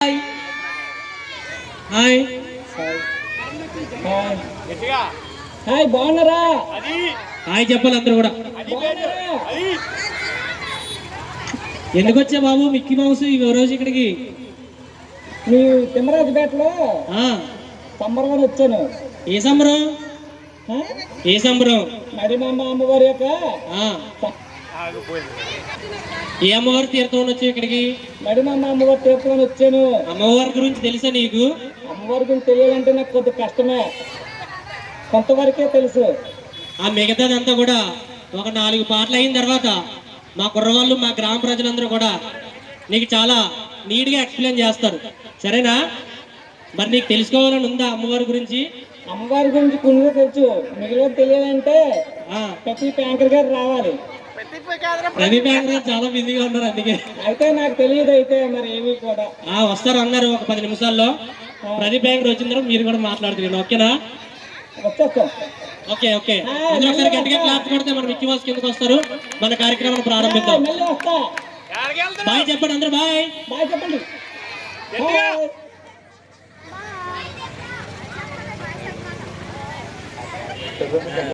Hi hi బాగున్నారా? Hi చెప్పాలి అందరూ కూడా. ఎందుకు వచ్చా బాబు మిక్కీ మౌస్ ఈ రోజు ఇక్కడికి? మీ తిమ్మరాజుపేటలో సంబరం వచ్చాను. ఏ సంబరం? ఏ సంబరం? మరిమమ్మ అమ్మవారి యొక్క ఏ అమ్మవారి తీర్థం వచ్చి ఇక్కడికి? మరిమమ్మ అమ్మవారి తీర్థం వచ్చాను. అమ్మవారి గురించి తెలుసా నీకు? అమ్మవారి గురించి తెలియాలంటే నాకు కొద్ది కష్టమే, కొంతవరకే తెలుసు. ఆ మిగతాదంతా కూడా ఒక 4 పాటలు అయిన తర్వాత మా కుర్రవాళ్ళు మా గ్రామ ప్రజలందరూ కూడా నీకు చాలా నీట్గా ఎక్స్ప్లెయిన్ చేస్తారు, సరేనా? మరి నీకు తెలుసుకోవాలని ఉందా అమ్మవారి గురించి? అమ్మవారి గురించి కొన్ని తెలుసు, మిగిలిన తెలియాలంటే ప్రతి ప్యాంకర్ గారు రావాలి. రవి బ్యాంక్ గారు చాలా బిజీగా ఉన్నారు, అందుకే అయితే నాకు తెలియదు. అయితే మరి ఏమి కూడా వస్తారు అన్నారు ఒక 10 నిమిషాల్లో. ప్రదీప్ బ్యాంక్ వచ్చిన తర్వాత మీరు కూడా మాట్లాడుతున్నారు, ఓకేనా? వచ్చేస్తాం. ఓకే ఓకే, అందరూ ఒకసారి గట్టిగా క్లాస్ కొడితే మన మిక్కీ మౌస్ కిందకు వస్తారు. మన కార్యక్రమం ప్రారంభిద్దాం. బాయ్ చెప్పండి అందరూ, బాయ్ బాయ్ చెప్పండి.